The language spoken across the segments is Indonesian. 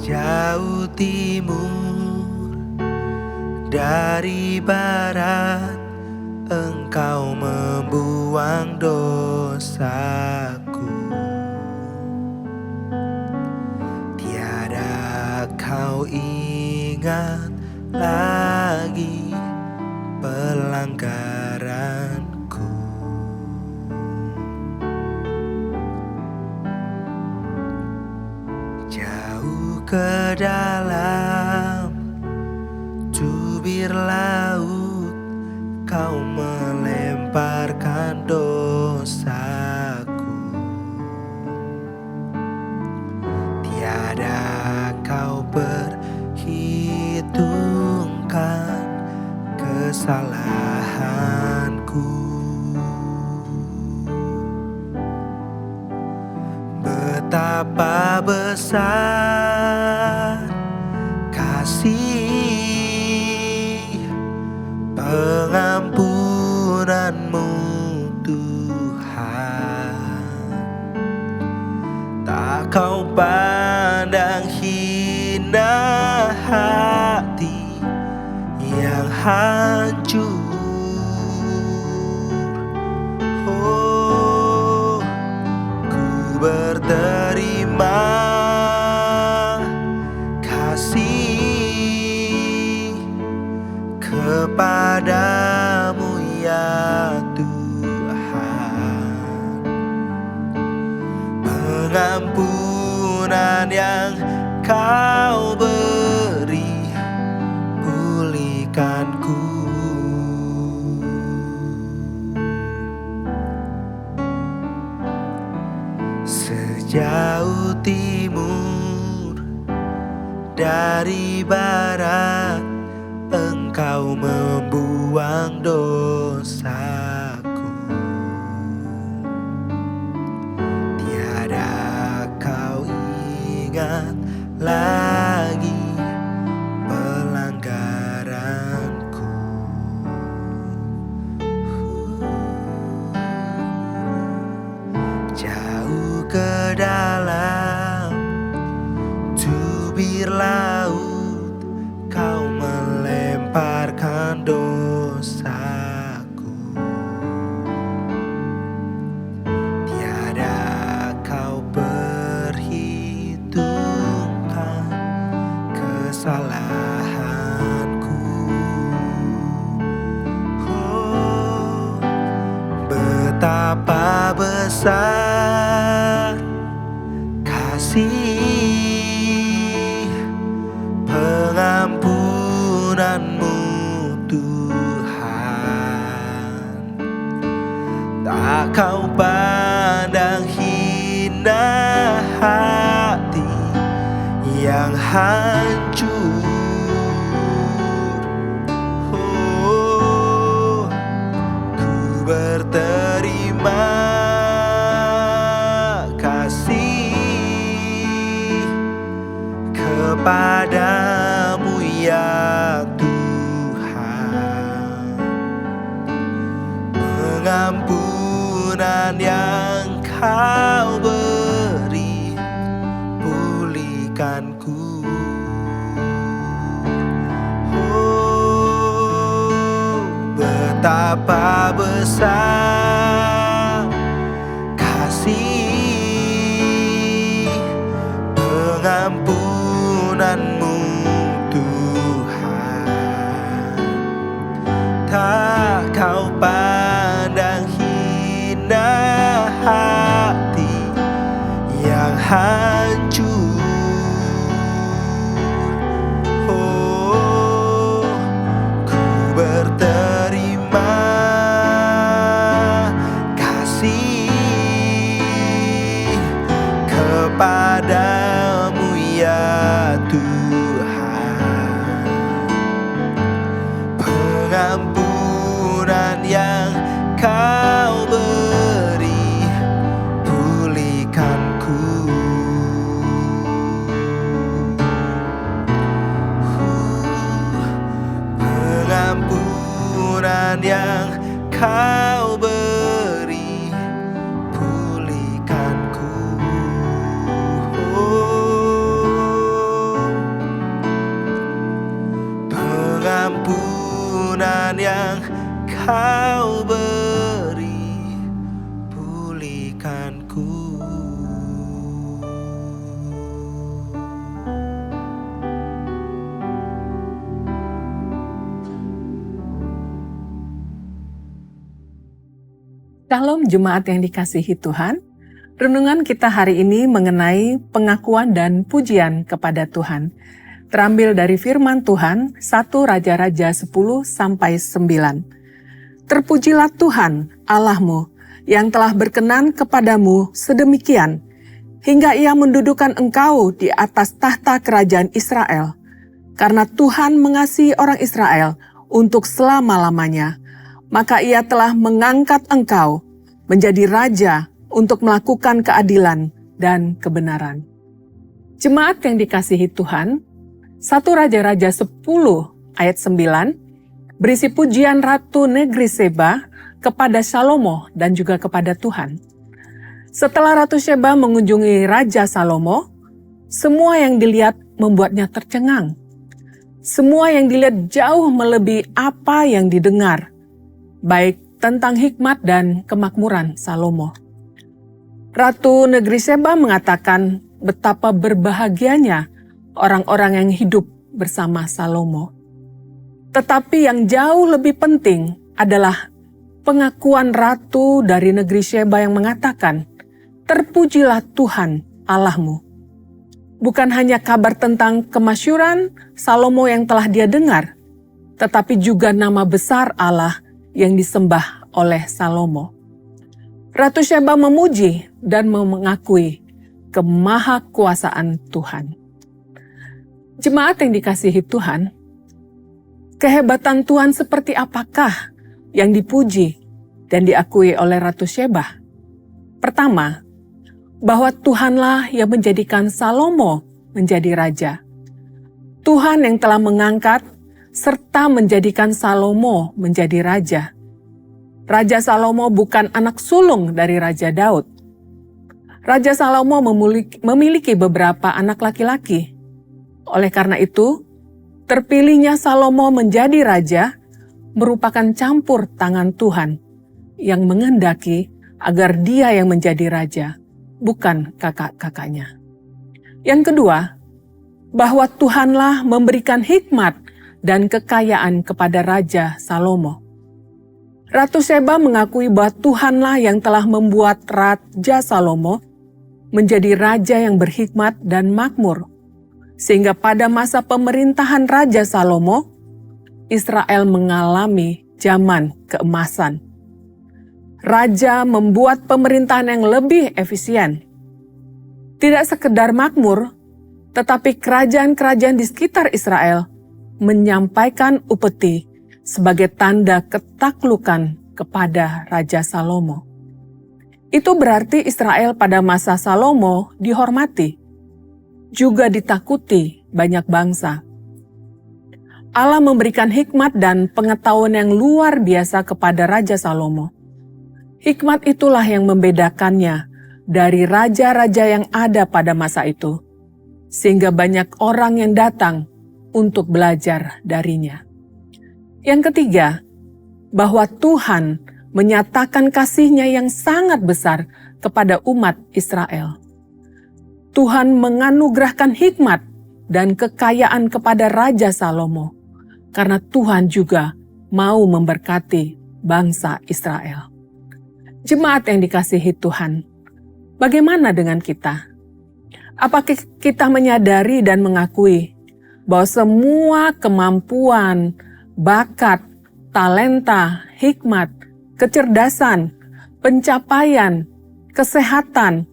Jauh timur dari barat, Engkau membuang dosaku. Tiada kau ingat lagi pelanggaranku. Jauh ke dalam jubir laut, kau melemparkan dosaku. Tiada kau perhitungkan kesalahanku. Betapa besar kasih pengampunanmu, Tuhan. Tak kau pandang hina hati yang hancur. Oh, ku berterima kasih kepadamu ya Tuhan. Pengampunan yang kau beri, pulihkanku. Sejauh timur dari barat, Engkau membuang dosaku. Tiada kau ingat lagi pelanggaranku. Jauh ke dalam jubir laut, kau melemparkan dosaku. Tiada kau perhitungkan kesalahanku. Oh, betapa besar kasih pengampunanmu, Tuhan. Tak kau pandang hina hati yang hancur. Oh, ku berterima kasih kepadamu ya Tuhan. Pengampunan yang kau beri, pulihkanku. Oh, betapa besar kasih pengampunanmu, Tuhan. Tak kau pandang hina hati yang hancur. Oh, ku berterima kasih kepadamu ya Tuhan. Pengampunan yang kau beri, pulihkanku. Shalom jemaat yang dikasihi Tuhan. Renungan kita hari ini mengenai pengakuan dan pujian kepada Tuhan. Terambil dari firman Tuhan 1 Raja-Raja 10-9. Terpujilah Tuhan Allahmu yang telah berkenan kepadamu sedemikian, hingga Ia mendudukan engkau di atas tahta kerajaan Israel. Karena Tuhan mengasihi orang Israel untuk selama-lamanya, maka Ia telah mengangkat engkau menjadi raja untuk melakukan keadilan dan kebenaran. Jemaat yang dikasihi Tuhan, 1 Raja-Raja 10 ayat 9 berisi pujian Ratu Negeri Seba kepada Salomo dan juga kepada Tuhan. Setelah Ratu Seba mengunjungi Raja Salomo, semua yang dilihat membuatnya tercengang. Semua yang dilihat jauh melebihi apa yang didengar, baik tentang hikmat dan kemakmuran Salomo. Ratu Negeri Seba mengatakan betapa berbahagianya orang-orang yang hidup bersama Salomo. Tetapi yang jauh lebih penting adalah pengakuan Ratu dari Negeri Seba yang mengatakan, "Terpujilah Tuhan Allahmu." Bukan hanya kabar tentang kemasyuran Salomo yang telah dia dengar, tetapi juga nama besar Allah yang disembah oleh Salomo. Ratu Seba memuji dan mengakui kemahakuasaan Tuhan. Jemaat yang dikasihi Tuhan, kehebatan Tuhan seperti apakah yang dipuji dan diakui oleh Ratu Seba? Pertama, bahwa Tuhanlah yang menjadikan Salomo menjadi raja. Tuhan yang telah mengangkat serta menjadikan Salomo menjadi raja. Raja Salomo bukan anak sulung dari Raja Daud. Raja Salomo memiliki beberapa anak laki-laki. Oleh karena itu, terpilihnya Salomo menjadi raja merupakan campur tangan Tuhan yang menghendaki agar dia yang menjadi raja, bukan kakak-kakaknya. Yang kedua, bahwa Tuhanlah memberikan hikmat dan kekayaan kepada Raja Salomo. Ratu Seba mengakui bahwa Tuhanlah yang telah membuat Raja Salomo menjadi raja yang berhikmat dan makmur, sehingga pada masa pemerintahan Raja Salomo, Israel mengalami zaman keemasan. Raja membuat pemerintahan yang lebih efisien. Tidak sekedar makmur, tetapi kerajaan-kerajaan di sekitar Israel menyampaikan upeti sebagai tanda ketaklukan kepada Raja Salomo. Itu berarti Israel pada masa Salomo dihormati, juga ditakuti banyak bangsa. Allah memberikan hikmat dan pengetahuan yang luar biasa kepada Raja Salomo. Hikmat itulah yang membedakannya dari raja-raja yang ada pada masa itu, sehingga banyak orang yang datang untuk belajar darinya. Yang ketiga, bahwa Tuhan menyatakan kasih-Nya yang sangat besar kepada umat Israel. Tuhan menganugerahkan hikmat dan kekayaan kepada Raja Salomo, karena Tuhan juga mau memberkati bangsa Israel. Jemaat yang dikasihi Tuhan, bagaimana dengan kita? Apakah kita menyadari dan mengakui bahwa semua kemampuan, bakat, talenta, hikmat, kecerdasan, pencapaian, kesehatan,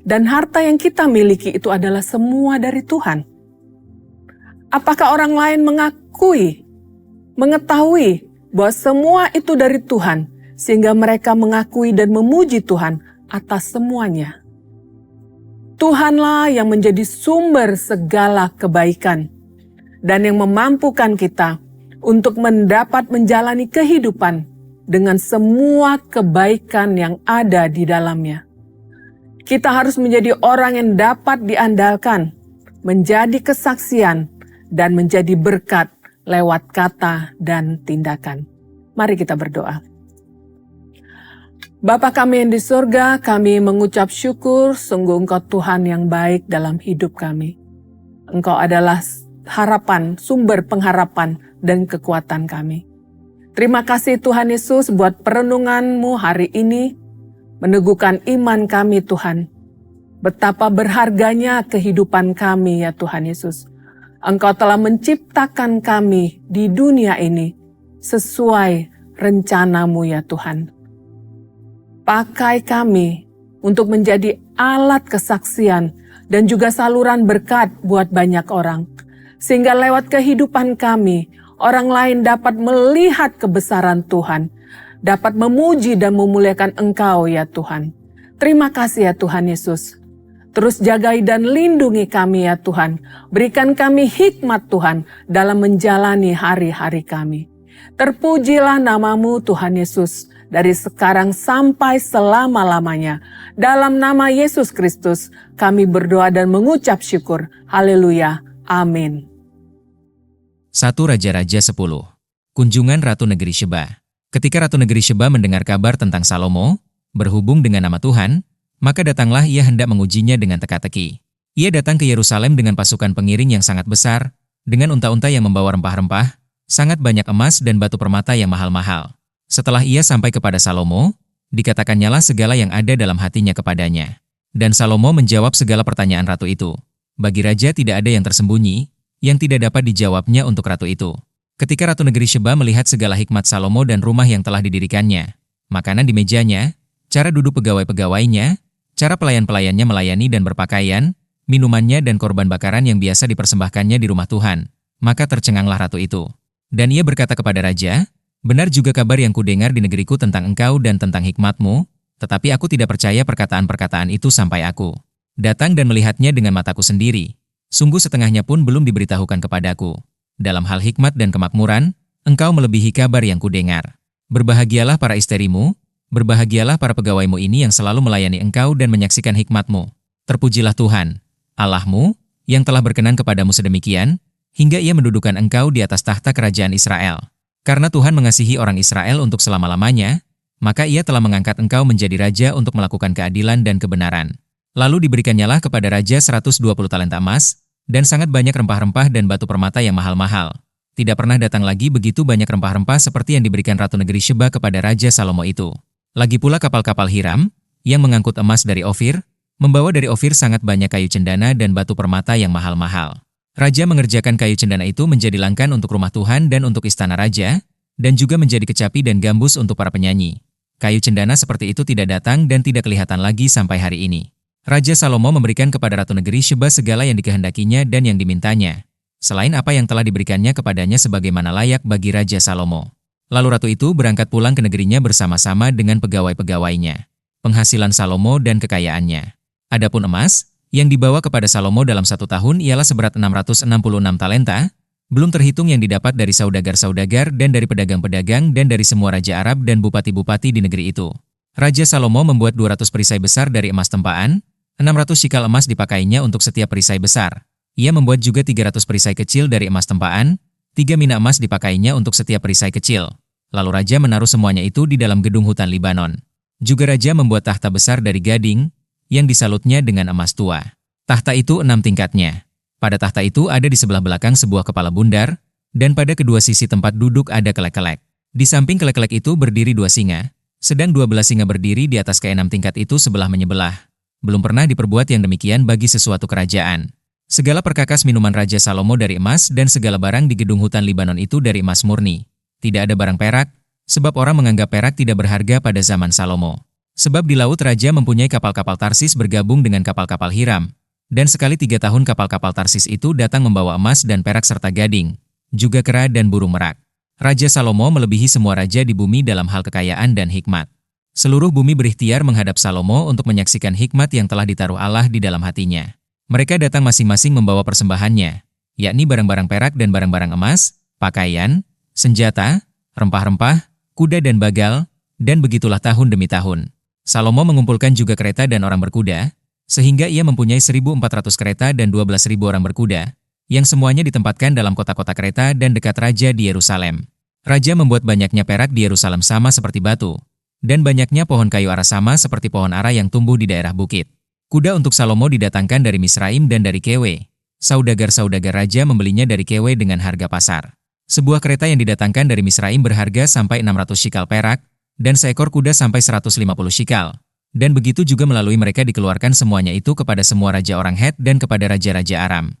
dan harta yang kita miliki itu adalah semua dari Tuhan? Apakah orang lain mengetahui bahwa semua itu dari Tuhan, sehingga mereka mengakui dan memuji Tuhan atas semuanya? Tuhanlah yang menjadi sumber segala kebaikan dan yang memampukan kita untuk mendapat menjalani kehidupan dengan semua kebaikan yang ada di dalamnya. Kita harus menjadi orang yang dapat diandalkan, menjadi kesaksian, dan menjadi berkat lewat kata dan tindakan. Mari kita berdoa. Bapa kami yang di surga, kami mengucap syukur, sungguh Engkau Tuhan yang baik dalam hidup kami. Engkau adalah harapan, sumber pengharapan dan kekuatan kami. Terima kasih Tuhan Yesus buat perenungan-Mu hari ini. meneguhkan iman kami Tuhan. Betapa berharganya kehidupan kami ya Tuhan Yesus. Engkau telah menciptakan kami di dunia ini sesuai rencana-Mu ya Tuhan. Pakai kami untuk menjadi alat kesaksian dan juga saluran berkat buat banyak orang. Sehingga lewat kehidupan kami, orang lain dapat melihat kebesaran Tuhan, dapat memuji dan memuliakan Engkau ya Tuhan. Terima kasih ya Tuhan Yesus. Terus jagai dan lindungi kami ya Tuhan. Berikan kami hikmat Tuhan dalam menjalani hari-hari kami. Terpujilah nama-Mu Tuhan Yesus dari sekarang sampai selama-lamanya. Dalam nama Yesus Kristus kami berdoa dan mengucap syukur. Haleluya. Amin. 1 Raja-Raja 10. Kunjungan Ratu Negeri Sheba. Ketika Ratu Negeri Sheba mendengar kabar tentang Salomo, berhubung dengan nama Tuhan, maka datanglah ia hendak mengujinya dengan teka-teki. Ia datang ke Yerusalem dengan pasukan pengiring yang sangat besar, dengan unta-unta yang membawa rempah-rempah, sangat banyak emas dan batu permata yang mahal-mahal. Setelah ia sampai kepada Salomo, dikatakannya segala yang ada dalam hatinya kepadanya. Dan Salomo menjawab segala pertanyaan ratu itu. Bagi raja tidak ada yang tersembunyi, yang tidak dapat dijawabnya untuk ratu itu. Ketika Ratu Negeri Sheba melihat segala hikmat Salomo dan rumah yang telah didirikannya, makanan di mejanya, cara duduk pegawai-pegawainya, cara pelayan-pelayannya melayani dan berpakaian, minumannya dan korban bakaran yang biasa dipersembahkannya di rumah Tuhan, maka tercenganglah ratu itu. Dan ia berkata kepada raja, "Benar juga kabar yang kudengar di negeriku tentang engkau dan tentang hikmat-Mu, tetapi aku tidak percaya perkataan-perkataan itu sampai aku datang dan melihatnya dengan mataku sendiri. Sungguh setengahnya pun belum diberitahukan kepadaku. Dalam hal hikmat dan kemakmuran, engkau melebihi kabar yang kudengar. Berbahagialah para istrimu, berbahagialah para pegawaimu ini yang selalu melayani engkau dan menyaksikan hikmat-Mu. Terpujilah Tuhan, Allah-Mu, yang telah berkenan kepadamu sedemikian, hingga ia mendudukan engkau di atas tahta kerajaan Israel. Karena Tuhan mengasihi orang Israel untuk selama-lamanya, maka ia telah mengangkat engkau menjadi raja untuk melakukan keadilan dan kebenaran." Lalu diberikannya kepada raja 120 talenta emas, dan sangat banyak rempah-rempah dan batu permata yang mahal-mahal. Tidak pernah datang lagi begitu banyak rempah-rempah seperti yang diberikan Ratu Negeri Sheba kepada Raja Salomo itu. Lagi pula kapal-kapal Hiram, yang mengangkut emas dari Ofir, membawa dari Ofir sangat banyak kayu cendana dan batu permata yang mahal-mahal. Raja mengerjakan kayu cendana itu menjadi langkan untuk rumah Tuhan dan untuk istana raja, dan juga menjadi kecapi dan gambus untuk para penyanyi. Kayu cendana seperti itu tidak datang dan tidak kelihatan lagi sampai hari ini. Raja Salomo memberikan kepada Ratu Negeri Sheba segala yang dikehendakinya dan yang dimintanya, selain apa yang telah diberikannya kepadanya sebagaimana layak bagi Raja Salomo. Lalu ratu itu berangkat pulang ke negerinya bersama-sama dengan pegawai-pegawainya. Penghasilan Salomo dan kekayaannya. Adapun emas, yang dibawa kepada Salomo dalam 1 tahun ialah seberat 666 talenta, belum terhitung yang didapat dari saudagar-saudagar dan dari pedagang-pedagang dan dari semua raja Arab dan bupati-bupati di negeri itu. Raja Salomo membuat 200 perisai besar dari emas tempaan, 600 shikal emas dipakainya untuk setiap perisai besar. Ia membuat juga 300 perisai kecil dari emas tempaan, 3 mina emas dipakainya untuk setiap perisai kecil. Lalu raja menaruh semuanya itu di dalam gedung hutan Libanon. Juga raja membuat tahta besar dari gading, yang disalutnya dengan emas tua. Tahta itu 6 tingkatnya. Pada tahta itu ada di sebelah belakang sebuah kepala bundar, dan pada kedua sisi tempat duduk ada kelek-kelek. Di samping kelek-kelek itu berdiri 2 singa, sedang 12 singa berdiri di atas ke-6 tingkat itu sebelah menyebelah. Belum pernah diperbuat yang demikian bagi sesuatu kerajaan. Segala perkakas minuman Raja Salomo dari emas dan segala barang di gedung hutan Libanon itu dari emas murni. Tidak ada barang perak, sebab orang menganggap perak tidak berharga pada zaman Salomo. Sebab di laut Raja mempunyai kapal-kapal Tarsis bergabung dengan kapal-kapal Hiram. Dan sekali 3 tahun kapal-kapal Tarsis itu datang membawa emas dan perak serta gading, juga kera dan burung merak. Raja Salomo melebihi semua raja di bumi dalam hal kekayaan dan hikmat. Seluruh bumi berikhtiar menghadap Salomo untuk menyaksikan hikmat yang telah ditaruh Allah di dalam hatinya. Mereka datang masing-masing membawa persembahannya, yakni barang-barang perak dan barang-barang emas, pakaian, senjata, rempah-rempah, kuda dan bagal, dan begitulah tahun demi tahun. Salomo mengumpulkan juga kereta dan orang berkuda, sehingga ia mempunyai 1.400 kereta dan 12.000 orang berkuda, yang semuanya ditempatkan dalam kota-kota kereta dan dekat raja di Yerusalem. Raja membuat banyaknya perak di Yerusalem sama seperti batu, dan banyaknya pohon kayu ara sama seperti pohon ara yang tumbuh di daerah bukit. Kuda untuk Salomo didatangkan dari Misraim dan dari Kewe. Saudagar-saudagar raja membelinya dari Kewe dengan harga pasar. Sebuah kereta yang didatangkan dari Misraim berharga sampai 600 shikal perak, dan seekor kuda sampai 150 shikal. Dan begitu juga melalui mereka dikeluarkan semuanya itu kepada semua raja orang Het dan kepada raja-raja Aram.